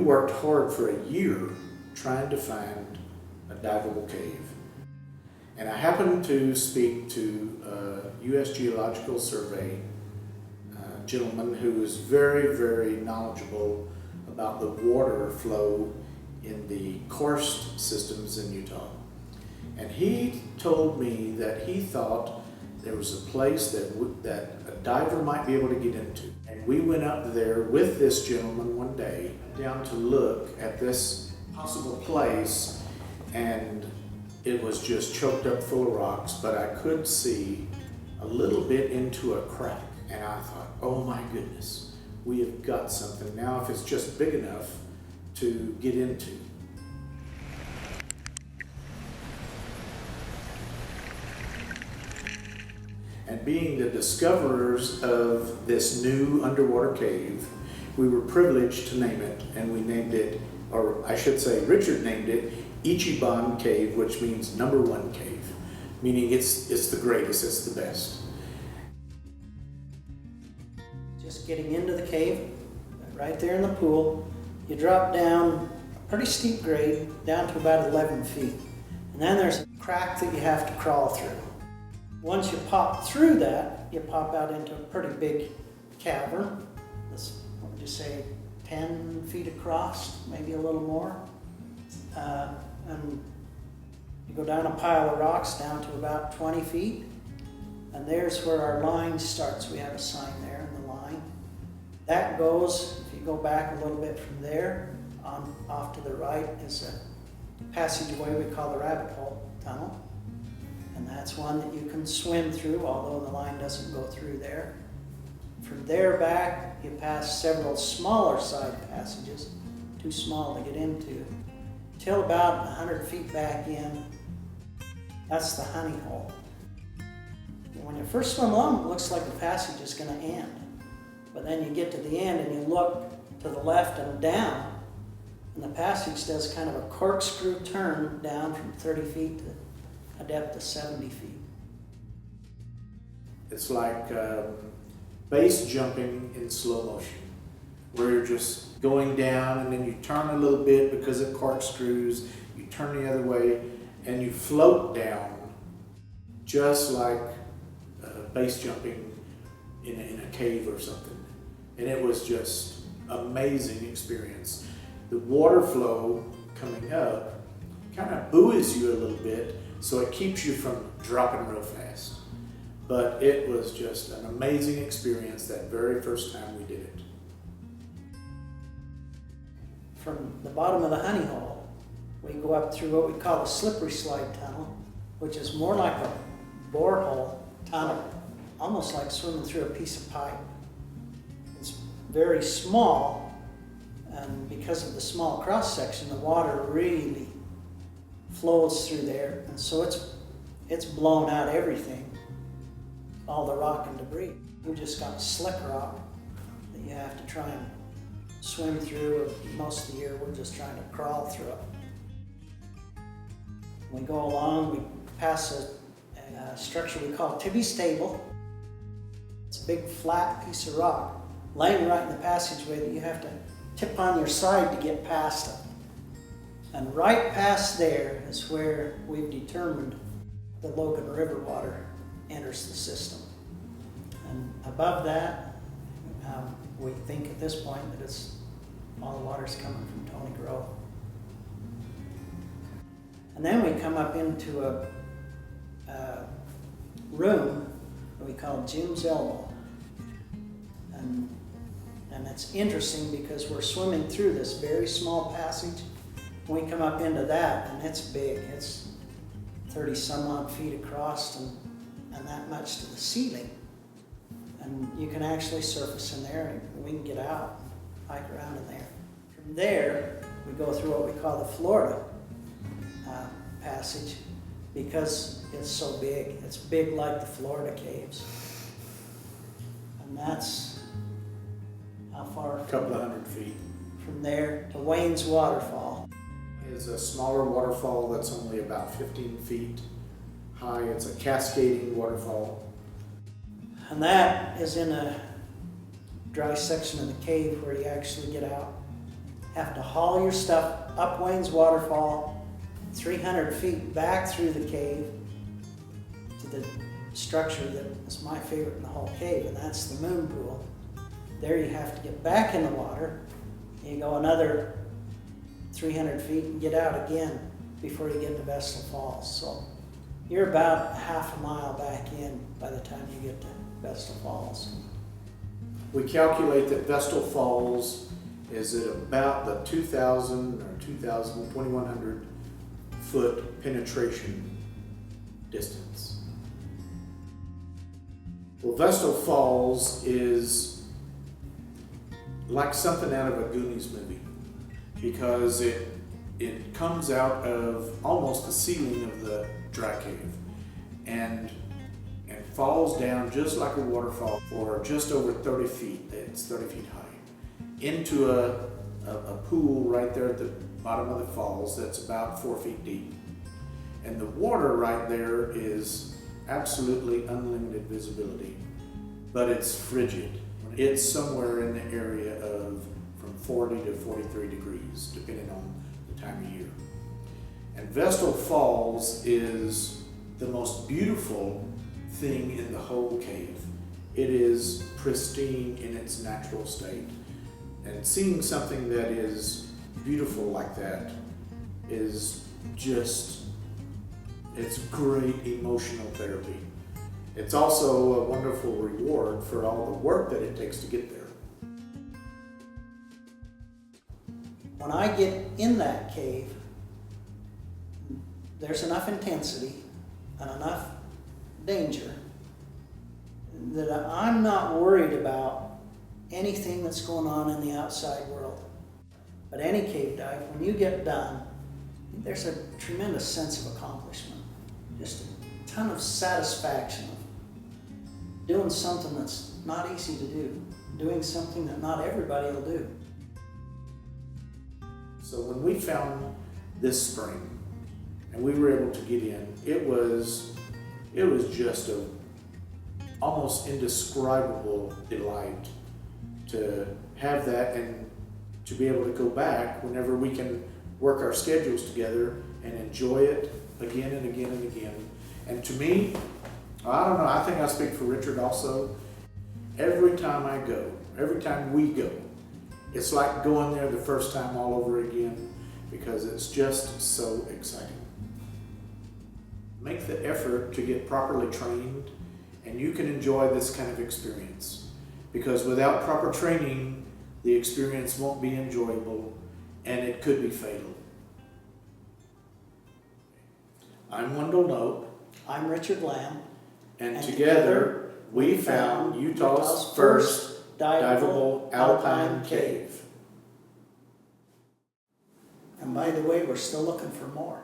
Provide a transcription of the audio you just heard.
worked hard for a year trying to find a diveable cave. And I happened to speak to a U.S. Geological Survey gentleman who was very, very knowledgeable about the water flow in the karst systems in Utah. And he told me that he thought there was a place that a diver might be able to get into. And we went up there with this gentleman one day down to look at this possible place, and it was just choked up full of rocks, but I could see a little bit into a crack. And I thought, oh my goodness, we have got something now if it's just big enough to get into. And being the discoverers of this new underwater cave, we were privileged to name it, and we named it, or I should say Richard named it, Ichiban Cave, which means #1 cave, meaning it's the greatest, it's the best. Just getting into the cave, right there in the pool, you drop down a pretty steep grade, down to about 11 feet. And then there's a crack that you have to crawl through. Once you pop through that, you pop out into a pretty big cavern. This, what would you say, 10 feet across, maybe a little more. And you go down a pile of rocks down to about 20 feet. And there's where our line starts. We have a sign there in the line. That goes, if you go back a little bit from there, off to the right is a passageway we call the rabbit hole tunnel. And that's one that you can swim through, although the line doesn't go through there. From there back, you pass several smaller side passages, too small to get into, till about 100 feet back in. That's the honey hole. When you first swim along, it looks like the passage is going to end. But then you get to the end and you look to the left and down, and the passage does kind of a corkscrew turn down from 30 feet to a depth of 70 feet. It's like base jumping in slow motion, where you're just going down and then you turn a little bit because it corkscrews, you turn the other way, and you float down just like base jumping in a cave or something. And it was just amazing experience. The water flow coming up kind of buoys you a little bit, so it keeps you from dropping real fast. But it was just an amazing experience that very first time we did it. From the bottom of the honey hole, we go up through what we call a slippery slide tunnel, which is more like a borehole tunnel, almost like swimming through a piece of pipe. It's very small, and because of the small cross section, the water really flows through there, and so it's blown out everything, all the rock and debris. We've just got slick rock that you have to try and swim through. Most of the year we're just trying to crawl through it. We go along, we pass a structure we call Tibby Stable. It's a big flat piece of rock laying right in the passageway that you have to tip on your side to get past it. And right past there is where we've determined the Logan River water enters the system. And above that, we think at this point that all the water's coming from Tony Grove. And then we come up into a room that we call Jim's Elbow. And it's interesting because we're swimming through this very small passage. We come up into that, and it's big. It's 30 some odd feet across and that much to the ceiling. And you can actually surface in there, and we can get out and hike around in there. From there, we go through what we call the Florida passage, because it's so big. It's big like the Florida caves. And that's how far? A couple of 100 feet. From there to Wayne's Waterfall. It's a smaller waterfall that's only about 15 feet high. It's a cascading waterfall. And that is in a dry section of the cave where you actually get out have to haul your stuff up Wayne's Waterfall, 300 feet back through the cave to the structure that is my favorite in the whole cave, and that's the moon pool. There you have to get back in the water. You go another 300 feet and get out again before you get to Vestal Falls. So you're about half a mile back in by the time you get to Vestal Falls. We calculate that Vestal Falls is at about the 2,000 or 2,100 foot penetration distance. Well, Vestal Falls is like something out of a Goonies movie because it comes out of almost the ceiling of the dry cave and falls down just like a waterfall for just over 30 feet. It's 30 feet high into a pool right there at the bottom of the falls that's about 4 feet deep. And the water right there is absolutely unlimited visibility, but it's frigid. It's somewhere in the area of from 40 to 43 degrees, depending on the time of year. And Vestal Falls is the most beautiful thing in the whole cave. It is pristine in its natural state. And seeing something that is beautiful like that is just, it's great emotional therapy. It's also a wonderful reward for all the work that it takes to get there. When I get in that cave, there's enough intensity and enough danger that I'm not worried about anything that's going on in the outside world. But any cave dive, when you get done, there's a tremendous sense of accomplishment. Just a ton of satisfaction of doing something that's not easy to do, doing something that not everybody will do. So when we found this spring and we were able to get in, it was just a almost indescribable delight to have that and to be able to go back whenever we can work our schedules together and enjoy it again and again and again. And to me, I don't know, I think I speak for Richard also. Every time I go, every time we go, it's like going there the first time all over again because it's just so exciting. Make the effort to get properly trained and you can enjoy this kind of experience because without proper training, the experience won't be enjoyable and it could be fatal. I'm Wendell Nope. I'm Richard Lamb. And together we found Utah's first diveable alpine cave. And by the way, we're still looking for more.